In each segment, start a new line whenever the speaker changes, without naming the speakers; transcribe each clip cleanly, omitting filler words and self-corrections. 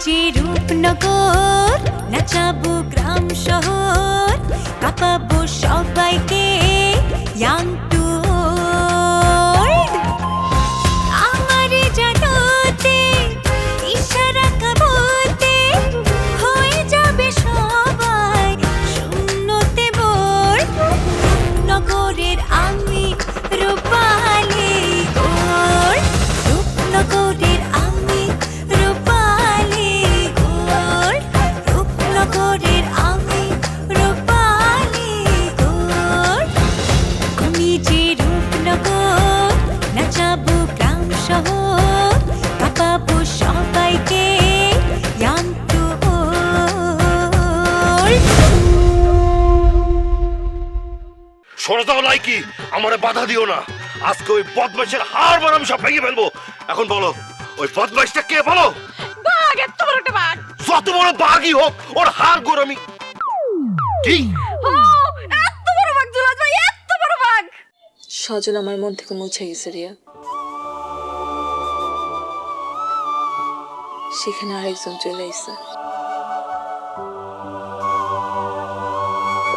যে রূপনগর, নাচাবো গ্রাম শহর, কাঁপাবো সবাইকে ইয়াং টু ওল্ড। আমারে জানাতে ইশারা কাবতে হয়ে যাবে সবাই শূন্যতে বোর। নগরের আমি রূপালী গোর, রূপনগরের আমি রূপালী গোর, রূপনগরের আমি রূপালী গোর। আমি যে রূপনগর, নাচাবো গ্রাম শহর, কাঁপাবো সবাইকে ইয়াং টু ওল্ড।
সরে যাও লাইকি, আমারে বাধা দিও না। আজকে ওই বদমাইশের হাড় আমি সব ভেঙে ফেলবো। এখন বলো ওই বদমাইশটা কে, বলো।
বাঘ, এত বড় একটা বাঘ।
যত বড় বাঘই হোক ওর হাড় গোড় আমি কি।
ও, এত বড় বাঘ জুলাস ভাই, এত বড় বাঘ।
সজল আমার মন থেকে মুছে গেছে রিয়া। সেখানে আরেকজন চলে এসেছে।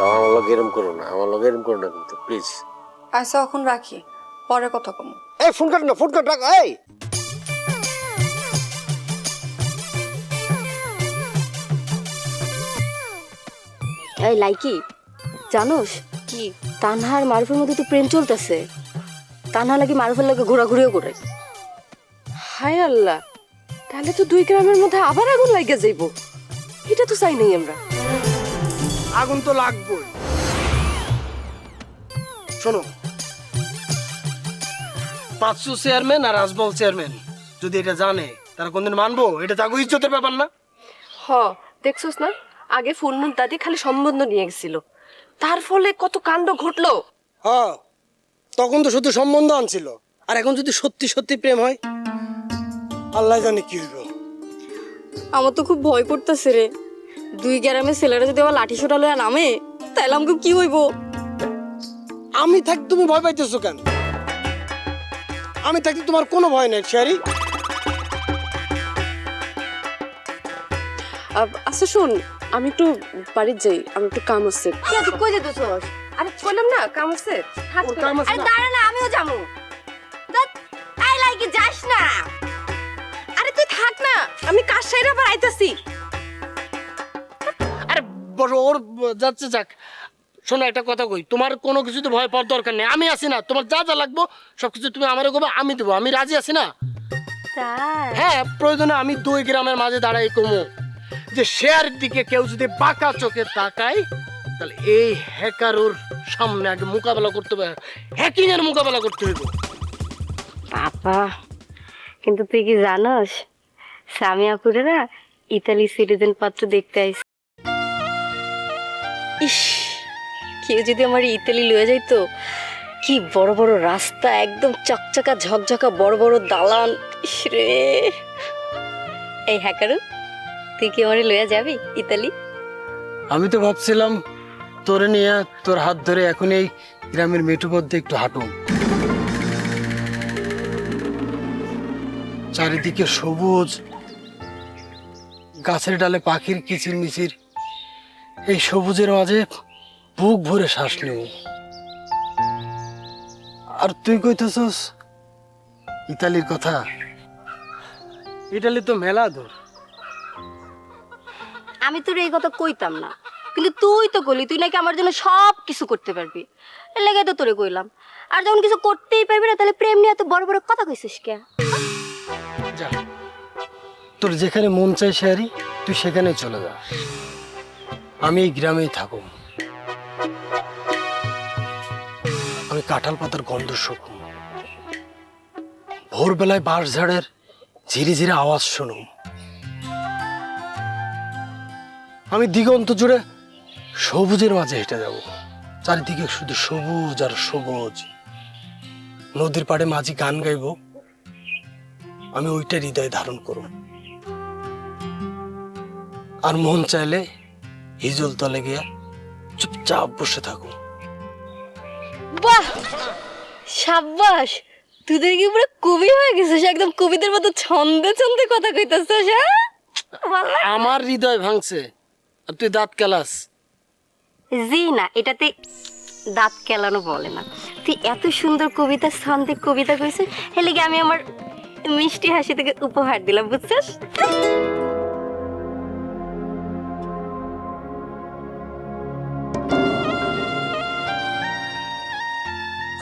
আমার লগে এরম করো না, আমার লগে এরম করো না কিন্তু প্লিজ।
আচ্ছা এখন রাখি, পরে কথা কম।
এই ফোন কাট না, ফোন কাট রাখ।
এই লাইকি, জানোস
কি?
তানহার মারুফের মধ্যে তো প্রেম চলতেছে। তানহা লাগি মারুফের লাগে ঘোরাঘুরিও করে।
হায় আল্লাহ, তাহলে তো দুই গ্রামের মধ্যে আবার আগুন লাগিয়ে যাইব। এটা তো চাই নাই আমরা।
আগুন তো লাগবেই। শোনো, পাঁচশো চেয়ারম্যান আর রাজবল চেয়ারম্যান যদি এটা জানে, তারা কোনদিন মানবো? এটা তাকে ইজ্জতের ব্যাপার না?
হ, দেখছস না, আগে ফুলমুন দাদি খালি সম্বন্ধ নিয়ে গেছিল, তার ফলে কত কাণ্ড ঘটলো।
হ্যাঁ, তখন তো শুধু সম্বন্ধ আনছিল, আর এখন যদি সত্যি সত্যি প্রেম হয়, আল্লাহ জানে কি হইব।
আমার তো খুব ভয় করতেছে রে। দুই গ্রামের ছেলেরা যদি আবার লাঠি সোটা লইয়া নামে, তাহলে আমাকে কি হইব?
আমি থাক, তুমি ভয় পাইতেছো কেন? আমি থাকতে তোমার কোনো ভয় নেই শেয়ারি।
আচ্ছা শোন, আমি একটু বাড়ির যাই, আমি একটু কাম আছে।
তুই কই যেতেছস?
আরে বললাম না কাম আছে।
ওর কাম আছে
আরে
না?
দাঁড়া না, আমিও যাবো। আই লাইকি, যাস না।
আরে তুই থাক না, আমি কাজ সাইরা আবার আইতাছি।
আরে বড় ওর যাচ্ছে যাক। শোনো, একটা কথা কই, তোমার কোনো কিছুতে ভয় পাওয়ার দরকার নেই। আমি আছি না, তোমার যা যা লাগবো সবকিছু তুমি আমারে কবে, আমি দেবো। আমি রাজি আছি না?
তাই?
হ্যাঁ, প্রয়োজনে আমি দুই গ্রামের মাঝে দাঁড়াই কমু যে শেয়ার দিকে কেউ যদি বাঁকা চোখে তাকায়, তাহলে এই হ্যাকারোর সামনে আগে মোকাবেলা করতে হবে, হ্যাকিং এর মোকাবেলা করতে হবে।
বাবা, কিন্তু তুই কি জানোস, স্বামী আপুরে না ইতালি সিটিজেন পাত্র দেখতে আইছে। ইস, কেউ যদি আমার ইতালি লয়ে যাইতো, কি বড় বড় রাস্তা, একদম চকচকা ঝকঝকা বড় বড় দালান। ইস রে। এই হ্যাকারু, তুই কি আমার লয়ে যাবি ইতালি?
আমি তো ভাবছিলাম তোরে নিয়ে তোর হাত ধরে এখন এই গ্রামের মেঠু মধ্যে একটু হাঁটুম। চারিদিকে সবুজ, গাছের ডালে পাখির কিচির মিচির, এই সবুজের মাঝে বুক ভরে শ্বাস নেব। আর তুই কইতেছস ইতালির কথা? ইতালি তো মেলা দূর।
আমি তোর এই কথা কইতাম না, কিন্তু তুই তো কইলি তুই নাকি আমার জন্য সব কিছু করতে পারবি, এর লাগে তো তোরে কইলাম। আর যখন কিছু করতেই পারবি না, তাহলে প্রেম নিয়ে এত বড় বড় কথা কইছিস কে?
যা, তোর যেখানে মন চাই শেয়ারি, তুই সেখানে চলে যা। আমি এই গ্রামেই থাকব। আমি কাঁঠাল পাতার গন্ধ শুকুম, ভোরবেলায় বাঁশ ঝাড়ের ঝিরি ঝিরি আওয়াজ শুনুম। আমি দিগন্ত জুড়ে সবুজের মাঝে হেঁটে যাব, চারিদিকে শুধু সবুজ আর সবুজ। নদীর পাড়ে মাঝি গান গাইব, আমি ওইটা হৃদয়ে ধারণ করব। আর মন চাইলে হিজল তলে গিয়া চুপচাপ বসে থাকো।
বাহ, সাব্বাস, তুই দেখি পুরো কবি হয়ে গেছিস, একদম কবিদের মতো ছন্দে ছন্দে কথা কইতাছিস। হ্যাঁ,
আমার হৃদয় ভাঙছে আর তুই দাঁত কেলাস।
জি না, এটাতে দাঁত কেলানো বলে না। তুই এত সুন্দর কবিতা, ছন্দে কবিতা কইছিস, হেলে গিয়ে আমি আমার মিষ্টি হাসি থেকে উপহার দিলাম, বুঝছিস?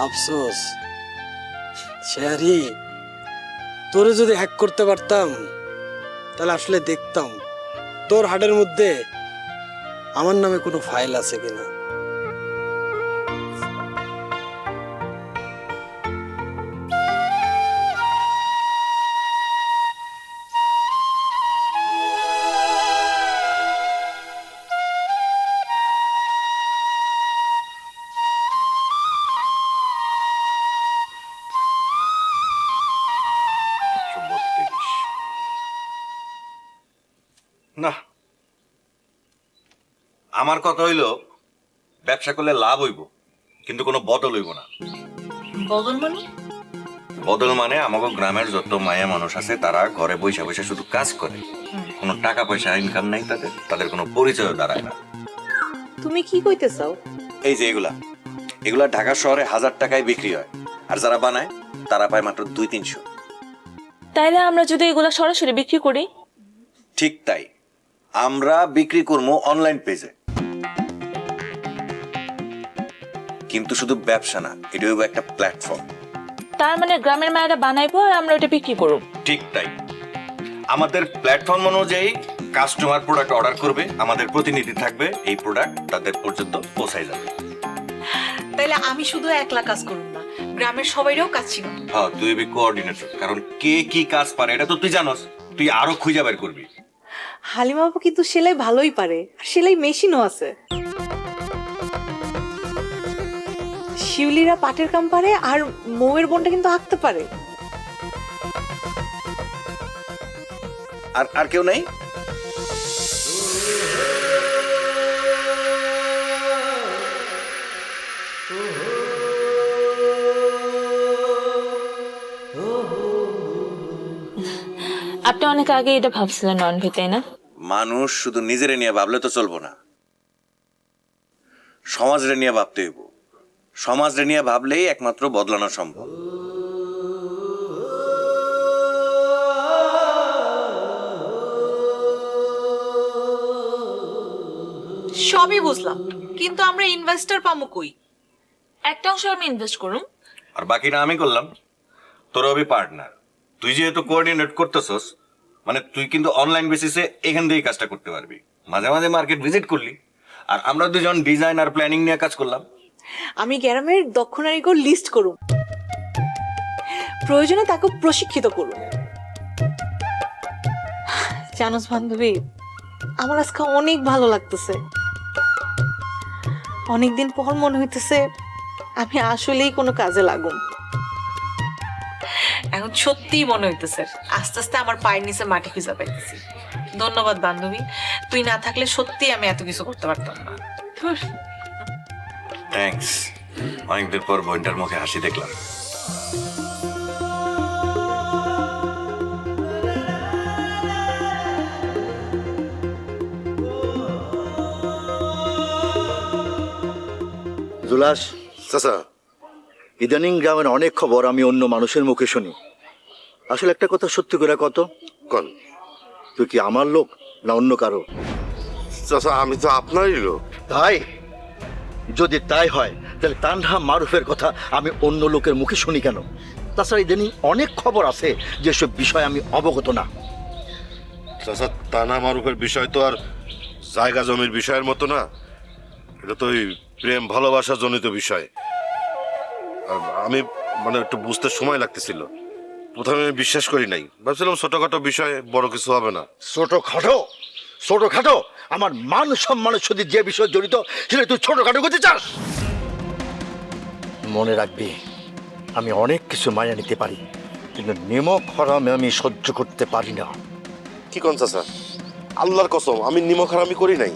আফসোস শেয়ারি, তোরে যদি হ্যাক করতে পারতাম তাহলে আসলে দেখতাম তোর হার্টের মধ্যে আমার নামে কোনো ফাইল আছে কিনা।
না, আমার কথা হইল ব্যবসা করলে লাভ হইব, কিন্তু কোনো বদল হইব না।
বদল মানে?
বদল মানে আমাকে গ্রামের যত মায়া মানুষ আছে তারা ঘরে বসে বসে শুধু কাজ করে, কোনো টাকা পয়সা ইনকাম নাই তাদের, তাদের কোনো পরিচয় দাঁড়ায় না।
তুমি কি কইতে চাও?
এই যে এগুলা ঢাকা শহরে 1000 টাকায় বিক্রি হয়, আর যারা বানায় তারা পায় মাত্র 200-300।
তাইলে আমরা যদি এগুলা সরাসরি বিক্রি করি?
ঠিক তাই, আমরা বিক্রি করবো অনলাইন পেজে। কিন্তু শুধু ব্যবসা না, এটা হইব একটা প্ল্যাটফর্ম।
তার মানে গ্রামের মায়েরা বানাইবো আর আমরা ওটা বিক্রি করব?
ঠিক তাই, আমাদের প্ল্যাটফর্ম অনুযায়ী কাস্টমার প্রোডাক্ট অর্ডার করবে, আমাদের প্রতিনিধি থাকবে, এই প্রোডাক্ট তাদের পর্যন্ত পৌঁছায় যাবে।
তাইলে আমি শুধু একলা কাজ করব না, গ্রামের সবাইরাও কাজ ছিল।
হ্যাঁ, তুই হবি কোঅর্ডিনেটর, কারণ কে কি কাজ পারে এটা তো তুই জানোস, তুই আরো খুঁজে বের করবি।
হালিমা আপু কিন্তু সেলাই ভালোই পারে, আর সেলাই মেশিনও আছে। শিউলিরা পাটের কাম পারে, আর মৌয়ের বোনটা কিন্তু আঁকতে পারে।
আর কেউ নেই?
আপনি অনেক আগে এটা ভাবছিলেন নয়ন ভাই, তাই না?
মানুষ শুধু নিজেরে নিয়ে ভাবলে তো চলবো না, সমাজরে নিয়ে ভাবতে হইব। সমাজরে নিয়ে ভাবলেই একমাত্র বদলানো সম্ভব।
সবই বুঝলাম, কিন্তু আমরা ইনভেস্টর পামু কই?
একটা অংশ আমি ইনভেস্ট করুম,
আর বাকিটা আমি করলাম, তোর হবি পার্টনার। তুই যেহেতু কোঅর্ডিনেট করতেছস, মানে তুই কিন্তু অনলাইন বেসিসে এখান থেকেই কাজটা করতে পারবি। মাঝে মাঝে মার্কেট ভিজিট করলি, আর আমরা দুজন ডিজাইন আর প্ল্যানিং নিয়ে কাজ করলাম।
আমি গ্রামের দক্ষ নারীকে লিস্ট করুম, প্রয়োজনে তাকে প্রশিক্ষিত করুম। জানোস বান্ধবী, আমার আজকে অনেক ভালো লাগতেছে। অনেকদিন পর মনে হইতেছে আমি আসলেই কোনো কাজে লাগুম। এখন সত্যিই মনে হইতেছে আস্তে আস্তে আমার পায়ের নিচে মাটি খুঁজে পাইতেছি। ধন্যবাদ বান্ধবী, তুই না থাকলে সত্যি আমি এত কিছু করতে পারতাম না।
থ্যাঙ্কস, অনেকদিন পর বোনটার মুখে হাসি দেখলাম।
জুলাস
চাচা,
ইদানিং গ্রামের অনেক খবর আমি অন্য মানুষের মুখে শুনি। আসলে একটা কথা সত্যি করে কত,
কোন?
তুই কি আমার লোক না অন্য কারো?
চাচা, আমি তো আপনারই লোক।
তাই যদি তাই হয় তাহলে তানহা মারুফের কথা আমি অন্য লোকের মুখে শুনি কেন? তাছাড়া ইদানিং অনেক খবর আছে যেসব বিষয় আমি অবগত না।
চাচা, তানা মারুফের বিষয় তো আর জায়গা জমির বিষয়ের মতো না, এটা তো ওই প্রেম ভালোবাসা জনিত বিষয়। আর আমি মানে একটু বুঝতে সময় লাগতেছিল, প্রথমে আমি বিশ্বাস করি নাই, ভাবছিলাম ছোটখাটো বিষয়, বড় কিছু হবে না।
ছোটখাটো আমার মান সম্মানের সাথে যে বিষয় জড়িত সেটা তুই ছোটখাটো করতে চাস? মনে রাখবি, আমি অনেক কিছু মায়া নিতে পারি, কিন্তু নিমক হারাম আমি সহ্য করতে পারি না।
কি কোন চাচা? আল্লাহর কসম, আমি নিমক হারামি করি নাই।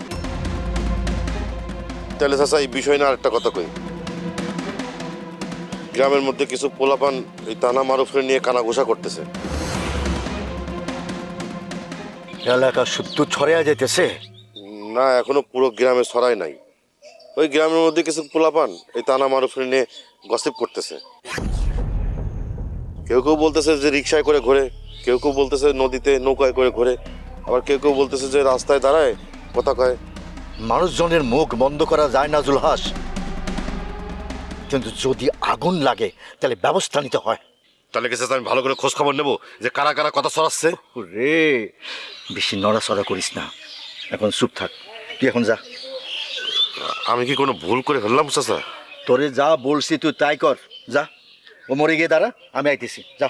তাহলে চাচা, এই বিষয় না আরেকটা কথা কই। গ্রামের মধ্যে কিছু পোলাপান এই তানা মারুফের নিয়ে কানাঘোষা করতেছে।
এলাকা শুদ্ধ ছড়াইয়া যাইতেছে।
না, এখনো পুরো গ্রামে ছড়াই নাই। ওই গ্রামের মধ্যে কিছু পোলাপান এই তানা মারুফের নিয়ে গসিপ করতেছে। কেউ কেউ বলতেছে যে রিক্সায় করে ঘোরে, কেউ কেউ বলতেছে নদীতে নৌকায় করে ঘোরে, আবার কেউ কেউ বলতেছে যে রাস্তায় দাঁড়ায় কথা কয়।
মানুষজনের মুখ বন্ধ করা যায় না জুলহাস, কিন্তু যদি আগুন লাগে তাহলে ব্যবস্থা নিতে হয়।
তাহলে কি আমি ভালো করে খোঁজ খবর নেবো যে কারা কারা কথা ছড়াচ্ছে?
রে বেশি নড়াচড়া করিস না, এখন চুপ থাক। তুই এখন যা।
আমি কি কোনো ভুল করে ফেললাম চাচা?
তোরে যা বলছি তুই তাই কর, যা। ও মরে গিয়ে দাঁড়া, আমি আইতেছি, যা।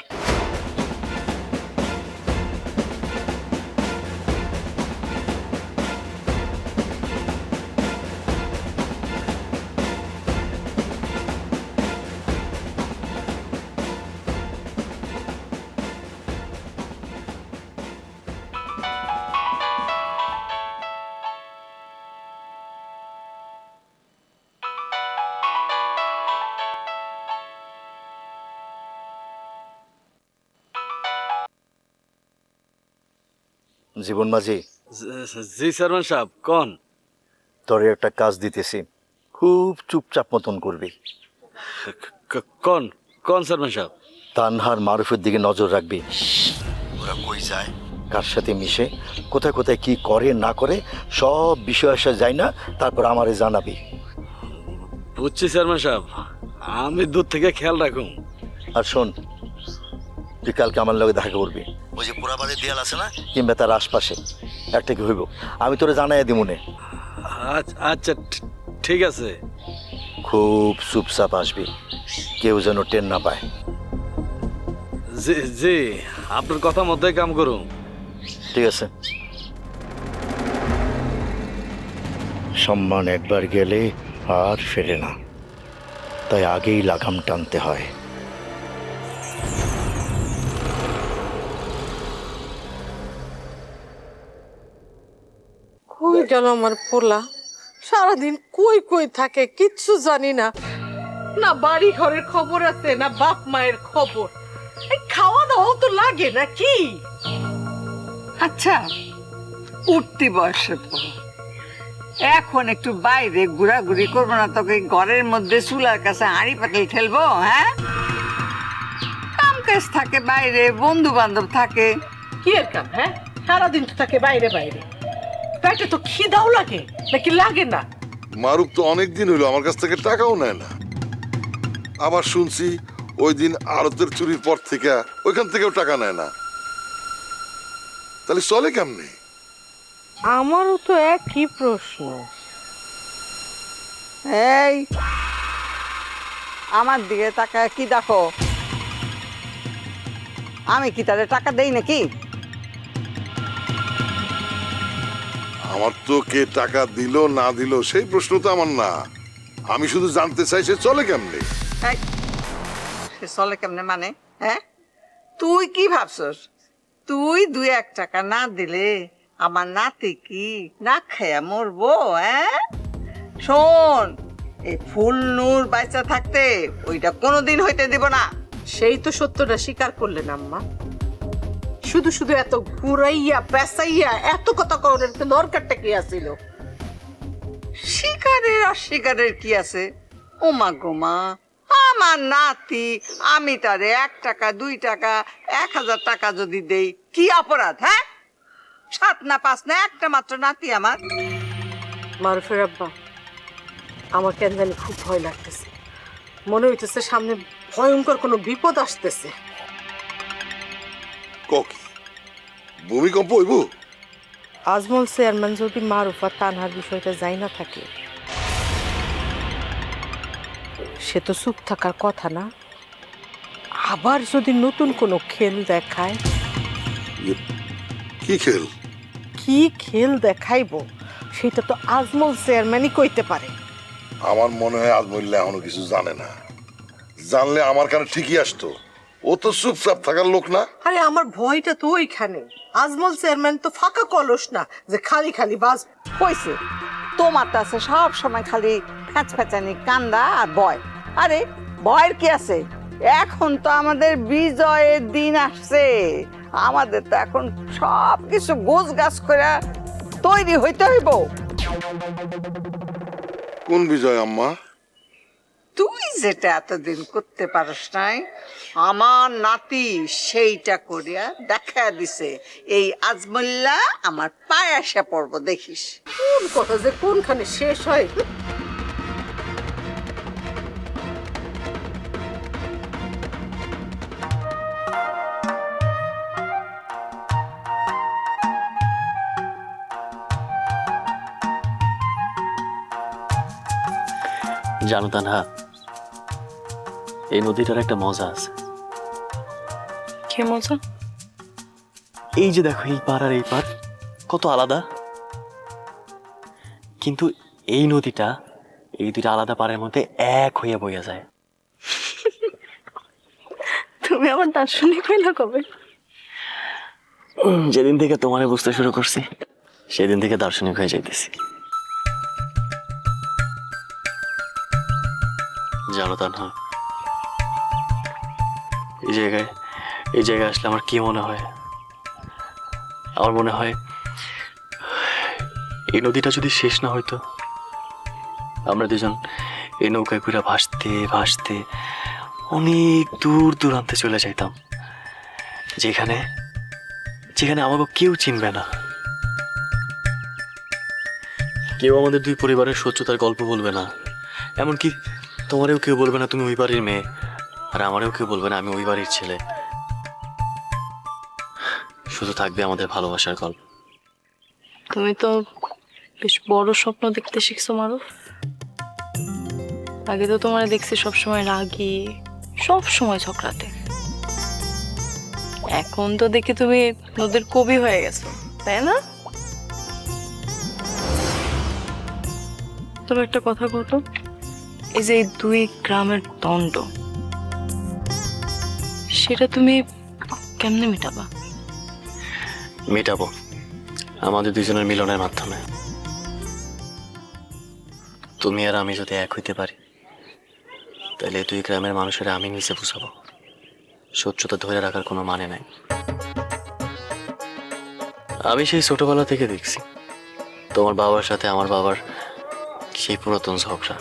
জীবন মাঝি।
জি চেয়ারম্যান সাহেব, কোন?
তোরে একটা কাজ দিতেছি, খুব চুপচাপ মতন করবি।
কোন কোন চেয়ারম্যান সাহেব?
তানহার মারুফের দিকে নজর রাখবি। ওরা কই যায়, কার সাথে মিশে, কোথায় কোথায় কি করে না করে, সব বিষয় আসা যায় না, তারপর আমারে জানাবি।
বুঝছি চেয়ারম্যান সাহেব, আমি দূর থেকে খেয়াল রাখুন।
আর শোন, তুই কালকে আমার লগে দেখা করবি। ওই যে পোড়াবাড়ির দেয়াল আছে না, কিংবা তার আশপাশে একটা কি হইব, আমি তোরে জানাইয়া দিব মনে।
আচ্ছা ঠিক আছে।
খুব চুপচাপ আসবি, কেউ যেন টেন না পায়।
জি জি, আপনার কথা মতোই কাম করুন।
ঠিক আছে। সম্মান একবার গেলে আর ফেরে না, তাই আগেই লাগাম টানতে হয়।
কই গেল আমার পোলা? সারাদিন কই কই থাকে কিচ্ছু জানি না। না বাড়ি ঘরের খবর আছে, না বাপ মায়ের খবর। এই খাওয়া দাওয়া তো লাগে না কি?
আচ্ছা, উঠতি বয়সে পড়ো, এখন একটু বাইরে ঘোরাঘুরি করবো না? তোকে ঘরের মধ্যে চুলার কাছে হাঁড়ি পাতিল ঠেলবো? হ্যাঁ, কাম কাজ থাকে বাইরে, বন্ধু বান্ধব থাকে।
কি এর কাম? হ্যাঁ, সারাদিন তো থাকে বাইরে বাইরে। পেটে তো খিদাও লাগে নাকি লাগে না?
মারুফ তো অনেকদিন হইলো আমার কাছ থেকে টাকাও নেয় না। আবার শুনছি ওই দিন আরতের চুরির পর থেকে ওইখান থেকেও টাকা নেয় না। তাহলে চলে কেমনে?
আমারও তো একই প্রশ্ন।
এই আমার দিকে তাকায় কি দেখো? আমি কি তাদের টাকা দেই নাকি?
আমার তো কে টাকা দিল না দিল সেই প্রশ্ন তো আমার না। আমি শুধু জানতে চাই সে চলে কেমনে।
সে চলে কেমনে মানে? হ্যাঁ, তুই কি ভাবছস? তুই 2-1 টাকা না দিলে আমার নাতি কি না খেয়া মরবো? হ্যাঁ, শোন, এই ফুল নূর বাচ্চা থাকতে ওইটা কোনোদিন হইতে দিব না।
সেই তো সত্যটা স্বীকার করলেন আম্মা। শুধু শুধু এত ঘুরাইয়া পেঁচাইয়া এত কথা করার দরকারটা কি আছিল?
শিকারের অস্বীকারের কি আছে? ও মা গো মা, আমার নাতি, আমি তারে 1 টাকা 2 টাকা 1000 টাকা যদি দেই কি অপরাধ? হ্যাঁ, 7 না 5 না একটা মাত্র নাতি আমার।
মারুফের আব্বা, আমার কেন জানি খুব ভয় লাগতেছে। মনে হইতেছে সামনে ভয়ঙ্কর কোনো বিপদ আসতেছে।
কি ভূমিকম্প হইব?
আজমল চেয়ারম্যান যদি মারুফ আর তানহার বিষয়টা যাই না থাকে, সে তো চুপ থাকার কথা না। আবার যদি নতুন কোনো খেল দেখায়।
কি খেল?
কি খেল দেখাইব সেটা তো আজমল চেয়ারম্যানই কইতে পারে।
আমার মনে হয় আজমল্লা এখনো কিছু জানে না। জানলে আমার কানে ঠিকই আসতো। ও তো চুপচাপ থাকার লোক না।
আরে আমার ভয়টা তো ওইখানে। আজমল চেয়ারম্যান তো ফাঁকা কলস না যে খালি খালি বাজ
কইছে। তোমার তো আছে সব সময় খালি ফ্যাঁচ ফ্যাঁচানি, কান্দা আর ভয়। আরে ভয়ের কি আছে? এখন তো আমাদের বিজয়ের দিন আসছে, আমাদের তো এখন সব কিছু গোছ গাছ করে তৈরি হইতে হইব।
কোন বিজয় আম্মা?
তুই যেটা এতদিন করতে পারস নাই, আমার নাতি সেইটা করিয়া দেখা দিছে। এই আজমল্লা আমার পায়ে আসা পড়ব, দেখিস।
কোন কথা যে কোনখানে শেষ হয়।
জানো তা না, এই নদীটার একটা মজা আছে।
কে মজা?
এই যে দেখো, এই পার আর এই পার কত আলাদা, কিন্তু এই নদীটা এই দুইটা আলাদা পাড়ের মধ্যে এক হইয়া বইয়া যায়।
তুমি আমার দার্শনিক হইলা কবে?
যেদিন থেকে তোমারে বুঝতে শুরু করছি সেদিন থেকে দার্শনিক হয়ে যাইতেছি। জানো তা না, এই জায়গায় আসলে আমার কি মনে হয়? আমার মনে হয় এই নদীটা যদি শেষ না হইতো, আমরা দুজন এই নৌকায় ঘুরে ভাসতে ভাসতে অনেক দূর দূরান্তে চলে যাইতাম, যেখানে যেখানে আমাকে কেউ চিনবে না, কেউ আমাদের দুই পরিবারের শত্রুতার গল্প বলবে না, এমনকি তোমারেও কেউ বলবে না তুমি ওই বাড়ির মেয়ে, আর আমারও কেউ বলবে না আমি ওই বাড়ির ছেলে। শুধু থাকবে আমাদের ভালোবাসার গল্প।
তুমি তো বেশ বড় স্বপ্ন দেখতে শিখছো মারুফ। আগে তো তোমার দেখছি সবসময় রাগী, সব সময় ঝগড়াতে। এখন তো দেখি তুমি নদীর কবি হয়ে গেছো, তাই না? তবে একটা কথা বলতো, এই যে এই দুই গ্রামের দ্বন্দ্ব, সেটা তুমি কেমনে মেটাবা?
মেটাবো আমাদের দুজনের মিলনের মাধ্যমে। তুমি আর আমি যদি এক হইতে পারি, তাহলে দুই গ্রামের মানুষেরা আমি নিচে বুঝাবো শত্রুতা ধরে রাখার কোনো মানে নাই। আমি সেই ছোটবেলা থেকে দেখছি তোমার বাবার সাথে আমার বাবার সেই পুরাতন ঝগড়া,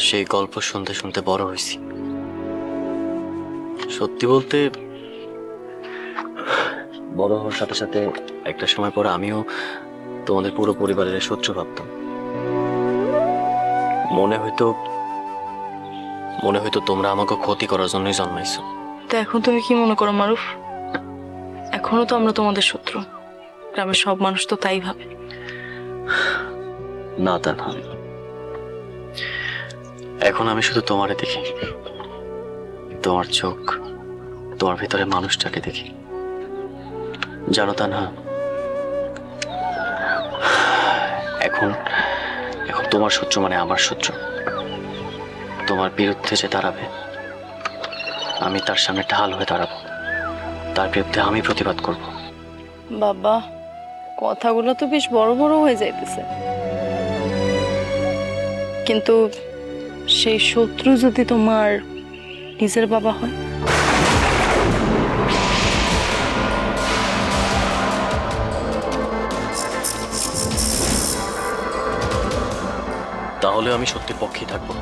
সেই গল্প শুনতে শুনতে বড় হয়েছি। সত্যি বলতে বড় হওয়ার সাথে সাথে একটা সময় পর আমিও তোমাদের পুরো পরিবারের শত্রু ভাবতাম। মনে হয়তো তোমরা আমাকে ক্ষতি করার জন্যই জন্মাইছো।
তো এখন তুমি কি মনে করো মারুফ? এখনো তো আমরা তোমাদের শত্রু, গ্রামের সব মানুষ তো তাই ভাবে।
না তা না, এখন আমি শুধু তোমারে দেখি, তোমার চোখ, তোমার ভিতরে মানুষটাকে দেখি। জানো তা না, এখন তোমার শত্রু মানে আমার শত্রু। তোমার বিরুদ্ধে যে দাঁড়াবে, আমি তার সামনে ঢাল হয়ে দাঁড়াবো, তার বিরুদ্ধে আমি প্রতিবাদ করব।
বাবা, কথাগুলো তো বেশ বড় বড় হয়ে যাইতেছে, কিন্তু সেই শত্রু যদি তোমার নিজের বাবা হয়?
তাহলে আমি সত্যির পক্ষেই থাকবো।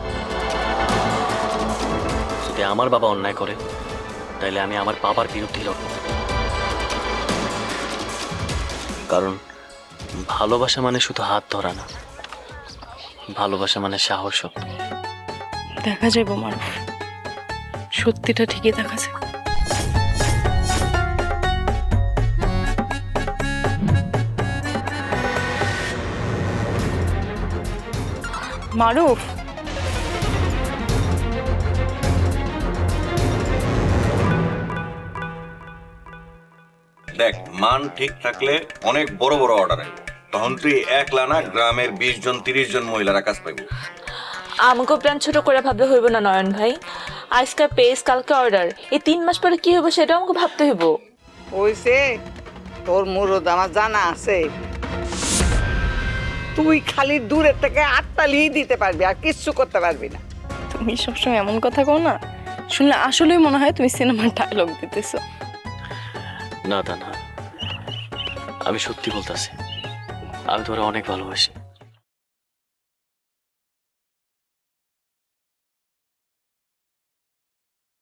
যদি আমার বাবা অন্যায় করে, তাহলে আমি আমার বাবার বিরুদ্ধেই লড়ব। কারণ ভালোবাসা মানে শুধু হাত ধরা না, ভালোবাসা মানে সাহস।
দেখা যাবে মারুফ, সত্যিটা ঠিকই দেখা যাবে। মারুফ,
দেখ, মান ঠিক থাকলে অনেক বড় বড় অর্ডার আসবে। তখন তুই একলা না, গ্রামের 20 জন 30 জন মহিলারা কাজ পাইব।
আমাকে প্ল্যান ছোট করে ভাবলে হইব না নয়ন ভাই। আজকে পেস, কালকে অর্ডার, এই 3 মাস পরে কি হইব সেটাও আমাকে ভাবতে হইব।
হইছে, তোর মুরদ আমার জানা আছে। তুই খালি দূরের থেকে আটটালি দিতে পারবি আর কিচ্ছু করতে পারবি না।
তুমি সবসময় এমন কথা কও না, শুনলে আসলেই মনে হয় তুমি সিনেমার ডায়লগ দিতেছো।
না তা না, আমি সত্যি বলতেছি, আমি তোরা অনেক ভালোবাসি।